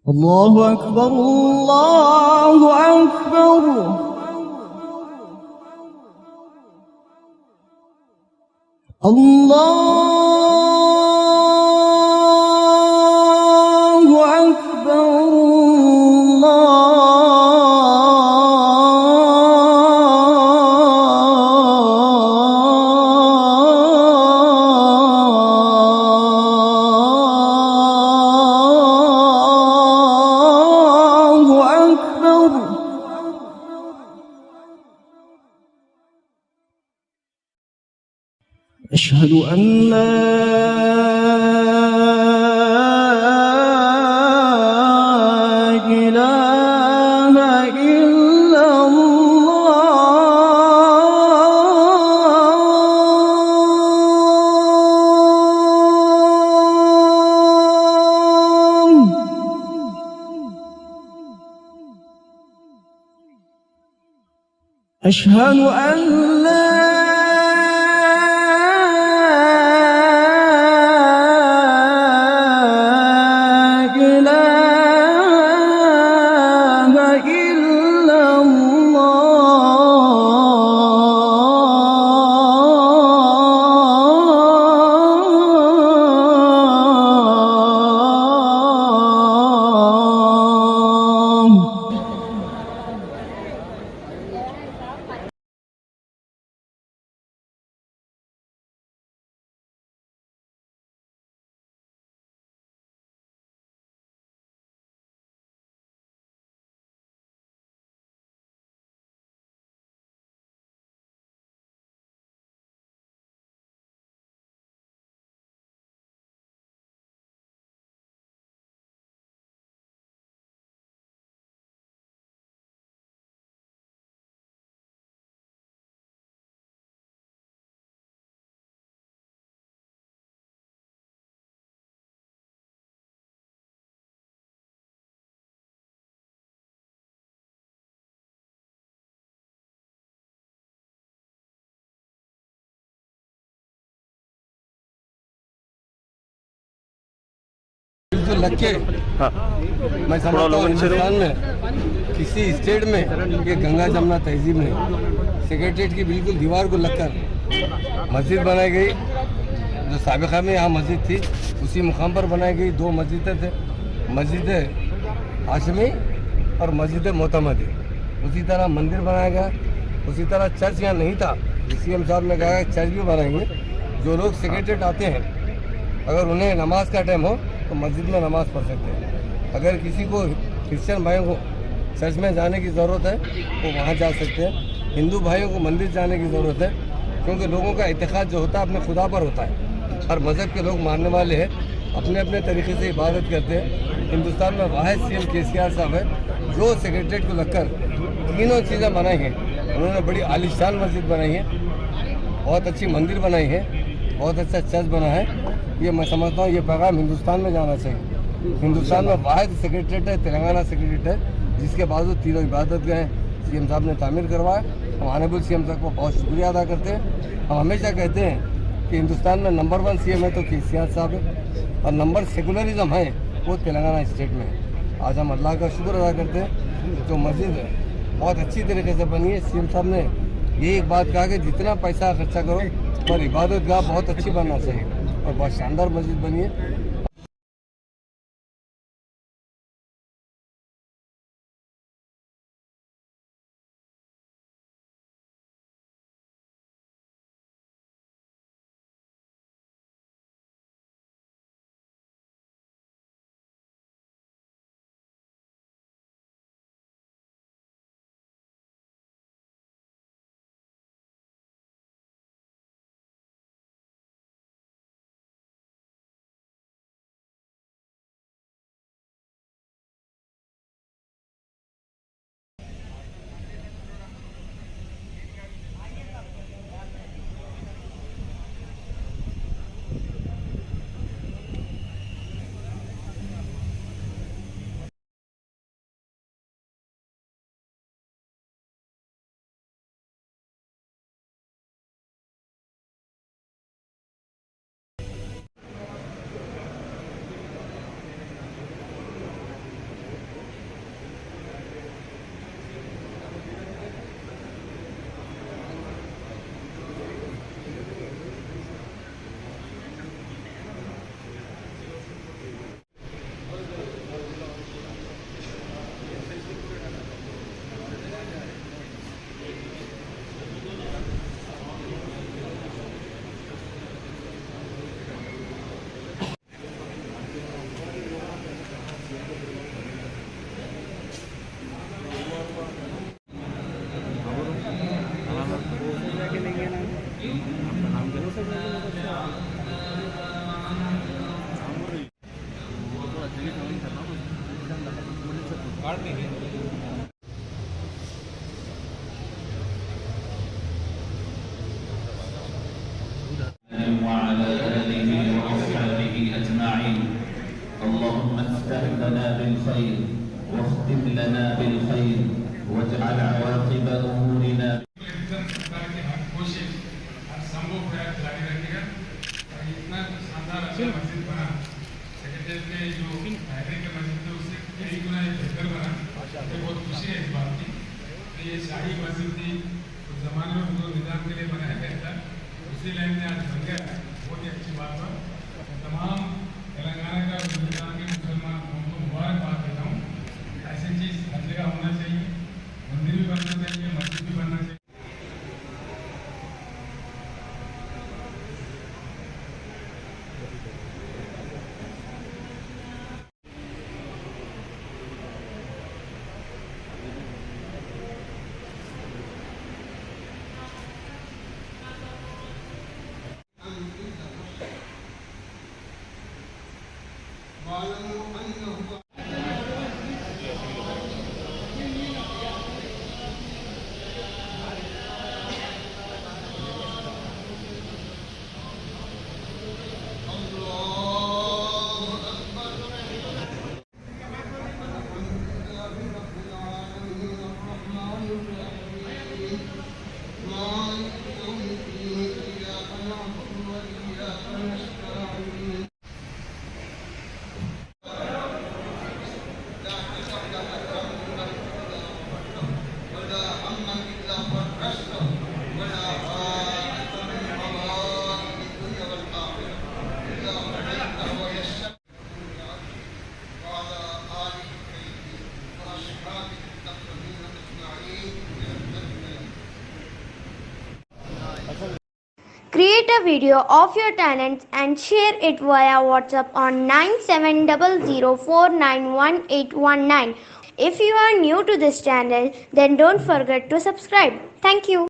الله أكبر الله أكبر. الله أكبر. الله أكبر. أشهد أن لا إله إلا الله. أشهد أن لا जो लक्के मैं समझता हूँ हिंदुस्तान में किसी स्टेट में ये गंगा जमुना तहजीब में सेक्रेटरीट की बिल्कुल दीवार को लगकर मस्जिद बनाई गई। जो साबिका में यहाँ मस्जिद थी उसी मुकाम पर बनाई गई। दो मस्जिदें थे, मस्जिद हाशमी और मस्जिद मोतमदी। उसी तरह मंदिर बनाया गया। उसी तरह चर्च यहाँ नहीं था, सीएम साहब ने कहा चर्च भी बनाएंगे। जो लोग सेक्रेटरीट आते हैं अगर उन्हें नमाज का टाइम हो तो मस्जिद में नमाज़ पढ़ सकते हैं। अगर किसी को क्रिश्चियन भाइयों को चर्च में जाने की ज़रूरत है तो वहाँ जा सकते हैं। हिंदू भाइयों को मंदिर जाने की ज़रूरत है, क्योंकि लोगों का इत्तेखाद जो होता है अपने खुदा पर होता है। हर मज़हब के लोग मानने वाले हैं, अपने अपने तरीके से इबादत करते हैं। हिंदुस्तान में वाहिद सीएम केसीआर साहब है जो सेक्रेटरीट को लगकर तीनों चीज़ें बनाई हैं। उन्होंने बड़ी आलिशान मस्जिद बनाई है, बहुत अच्छी मंदिर बनाई है, बहुत अच्छा चर्च बना है। ये मैं समझता हूँ ये पैगाम हिंदुस्तान में जाना चाहिए। हिंदुस्तान में वाहिद सेक्रेटरीट है, तेलंगाना सेक्रेटरीट है, जिसके बावजूद तीनों इबादत गए सीएम साहब ने तामीर करवाया। हम ऑनरेबल सीएम साहब को बहुत शुक्रिया अदा करते हैं। हम हमेशा कहते हैं कि हिंदुस्तान में नंबर 1 सीएम है तो केसीआर साहब है, और नंबर सेकुलरिज्म है वो तेलंगाना स्टेट में है। आज हम अल्लाह का शुक्र अदा करते हैं। जो मस्जिद बहुत अच्छी तरीके से बनी है। सीएम साहब ने ये एक बात कहा कि जितना पैसा खर्चा करो पर इबादत गाह बहुत अच्छी बनना चाहिए, और बहुत शानदार मस्जिद बनी है। وعلى آله وأصحابه أجمعين. اللهم افتح لنا بالخير واختم لنا بالخير واجعل عواقب أمورنا. कोशिश हर संभव प्रयास जारी रखेगा और इतना शानदार अच्छा मस्जिद बना सेक्रेटरी के जो पहले के मस्जिद थे उससे कई गुना ये बेहतर बना। मुझे बहुत खुशी है इस बात की। ये शाही मस्जिद थी उस जमाने में जो निजाम के लिए बनाया गया था उसी लाइन में आज बन गया। बहुत ही अच्छी बात है। तमाम तेलंगाना का हिंदुस्तान के मुसलमान उनको मुबारकबाद देता हूँ। ऐसी चीज़ हर जगह होना चाहिए। मंदिर भी बनना चाहिए, मस्जिद भी बनना चाहिए। Create a video of your talents and share it via WhatsApp on 9700491819. If you are new to this channel, then don't forget to subscribe. Thank you.